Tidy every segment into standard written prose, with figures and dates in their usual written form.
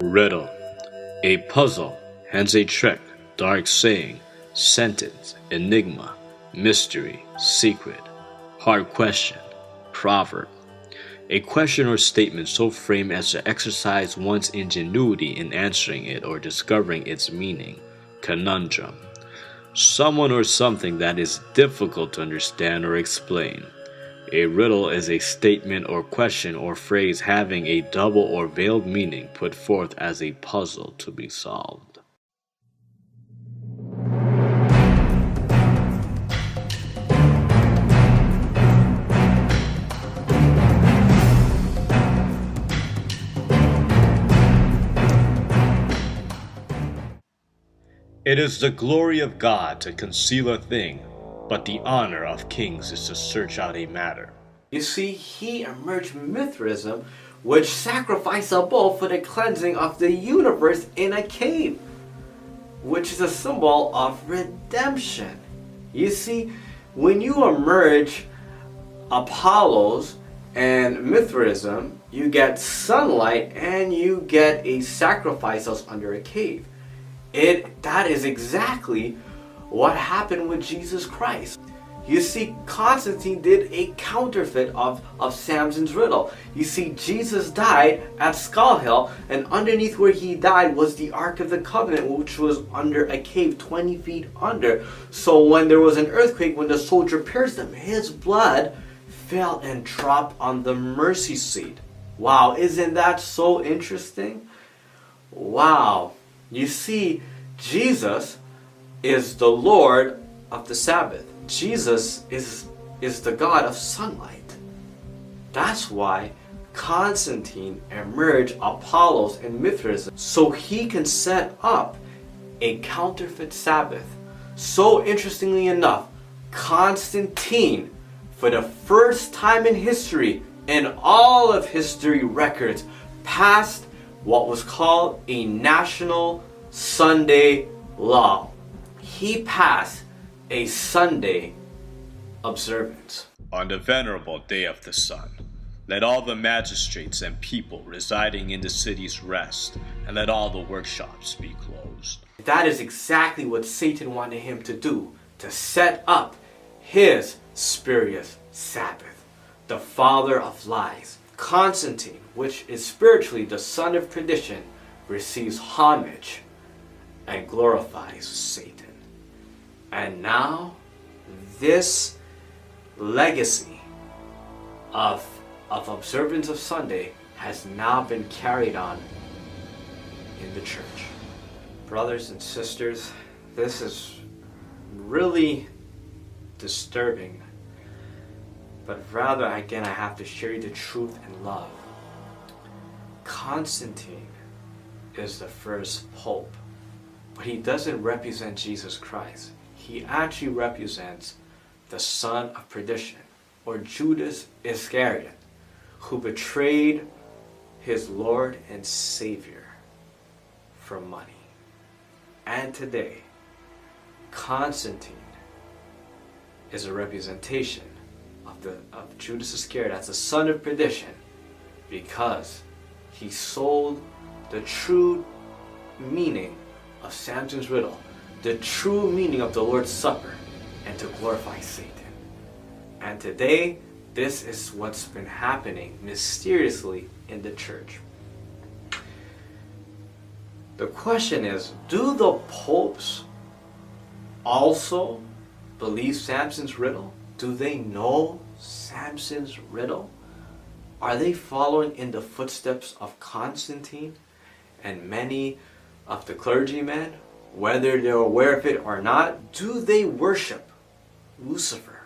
Riddle. A puzzle, hence a trick, dark saying, sentence, enigma, mystery, secret, hard question, proverb. A question or statement so framed as to exercise one's ingenuity in answering it or discovering its meaning. Conundrum. Someone or something that is difficult to understand or explain. A riddle is a statement or question or phrase having a double or veiled meaning put forth as a puzzle to be solved. It is the glory of God to conceal a thing, but the honor of kings is to search out a matter. You see, he emerged Mithraism, which sacrificed a bull for the cleansing of the universe in a cave, which is a symbol of redemption. You see, when you emerge Apollos and Mithraism, you get sunlight and you get a sacrifice that's under a cave. That is exactly what happened with Jesus Christ. You see, Constantine did a counterfeit of Samson's riddle. You see, Jesus died at Skull Hill, and underneath where he died was the Ark of the Covenant, which was under a cave 20 feet under. So when there was an earthquake, when the soldier pierced him, his blood fell and dropped on the mercy seat. Wow, isn't that so interesting? Wow. You see, Jesus is the Lord of the Sabbath. Jesus is the God of sunlight. That's why Constantine emerged Apollos and Mithraism, so he can set up a counterfeit Sabbath. So interestingly enough, Constantine, for the first time in history, in all of history records, passed what was called a national Sunday law. He passed a Sunday observance. On the venerable day of the sun, let all the magistrates and people residing in the cities rest, and let all the workshops be closed. That is exactly what Satan wanted him to do, to set up his spurious Sabbath, the father of lies. Constantine, which is spiritually the son of perdition, receives homage and glorifies Satan. And now, this legacy of observance of Sunday has now been carried on in the church. Brothers and sisters, this is really disturbing. But rather, again, I have to share you the truth in love. Constantine is the first pope, but he doesn't represent Jesus Christ. He actually represents the son of perdition, or Judas Iscariot, who betrayed his Lord and Savior for money. And today, Constantine is a representation of Judas Iscariot as the son of perdition, because he sold the true meaning of Samson's riddle, the true meaning of the Lord's Supper, and to glorify Satan. And today, this is what's been happening mysteriously in the church. The question is, do the popes also believe Samson's riddle? Do they know Samson's riddle? Are they following in the footsteps of Constantine and many of the clergymen? Whether they're aware of it or not, do they worship Lucifer?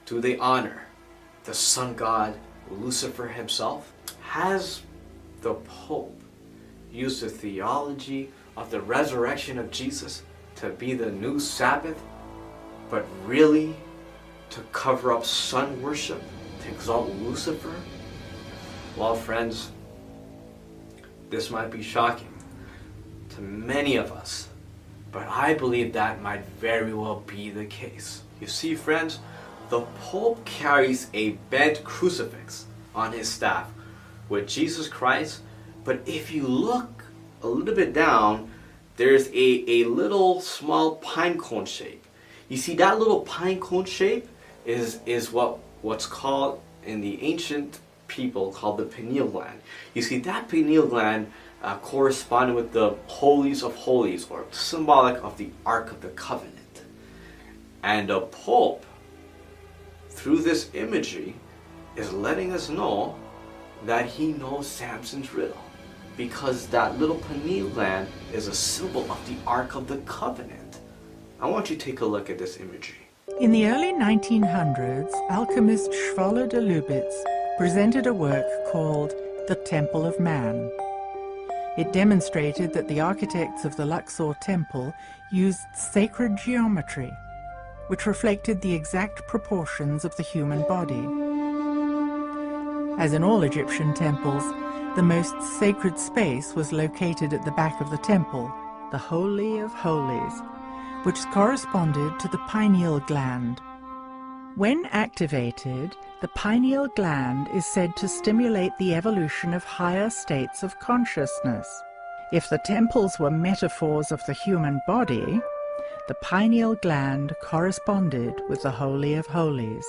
Do they honor the sun god Lucifer himself? Has the Pope used the theology of the resurrection of Jesus to be the new Sabbath, but really to cover up sun worship, to exalt Lucifer? Well, friends, this might be shocking to many of us, but I believe that might very well be the case. You see, friends, the Pope carries a bent crucifix on his staff with Jesus Christ, but if you look a little bit down, there's a little small pine cone shape. You see, that little pine cone shape is what's called in the ancient people called the pineal gland. You see, that pineal gland corresponded with the holies of holies, or symbolic of the Ark of the Covenant. And the Pope, through this imagery, is letting us know that he knows Samson's riddle, because that little pineal gland is a symbol of the Ark of the Covenant. I want you to take a look at this imagery. In the early 1900s, alchemist Schwaller de Lubitz presented a work called The Temple of Man. It demonstrated that the architects of the Luxor temple used sacred geometry, which reflected the exact proportions of the human body. As in all Egyptian temples, the most sacred space was located at the back of the temple, the Holy of Holies, which corresponded to the pineal gland. When activated, the pineal gland is said to stimulate the evolution of higher states of consciousness. If the temples were metaphors of the human body, the pineal gland corresponded with the Holy of Holies.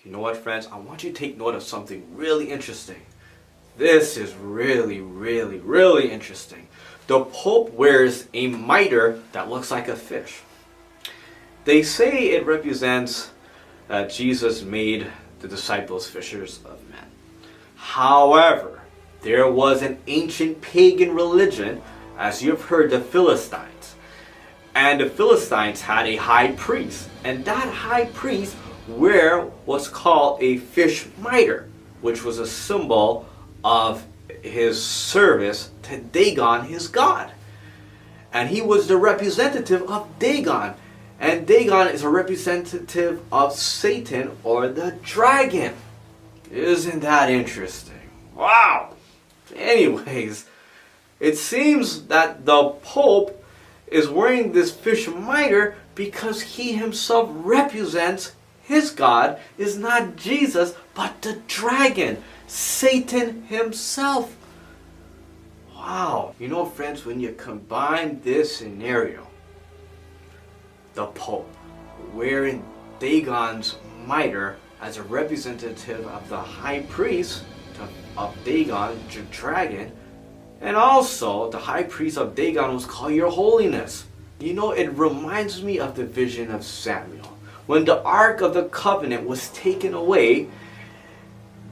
You know what, friends? I want you to take note of something really interesting. This is really, really, really interesting. The Pope wears a mitre that looks like a fish. They say it represents that Jesus made the disciples fishers of men. However, there was an ancient pagan religion, as you've heard, the Philistines. And the Philistines had a high priest. And that high priest wear what's called a fish mitre, which was a symbol of his service to Dagon, his god. And he was the representative of Dagon. And Dagon is a representative of Satan, or the dragon. Isn't that interesting? Wow! Anyways, it seems that the Pope is wearing this fish mitre because he himself represents his God is not Jesus, but the dragon, Satan himself. Wow. You know, friends, when you combine this scenario, the Pope wearing Dagon's mitre as a representative of the high priest of Dagon, the dragon, and also the high priest of Dagon was called Your Holiness. You know, it reminds me of the vision of Samuel. When the Ark of the Covenant was taken away,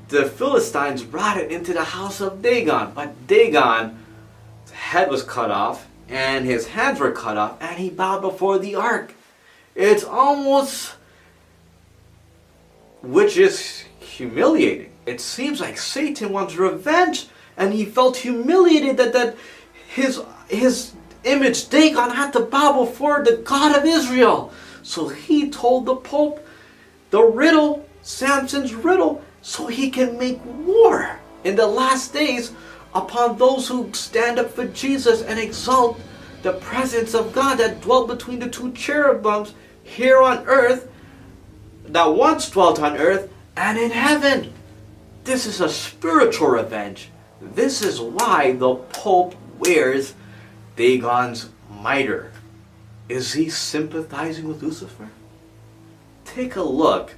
the Philistines brought it into the house of Dagon. But Dagon's head was cut off, and his hands were cut off, and he bowed before the Ark. It's almost, which is humiliating. It seems like Satan wants revenge, and he felt humiliated that his image, Dagon, had to bow before the God of Israel. So he told the Pope the riddle, Samson's riddle, so he can make war in the last days upon those who stand up for Jesus and exalt the presence of God that dwelt between the two cherubims here on earth, that once dwelt on earth and in heaven. This is a spiritual revenge. This is why the Pope wears Dagon's mitre. Is he sympathizing with Lucifer? Take a look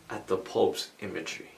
at the Pope's imagery.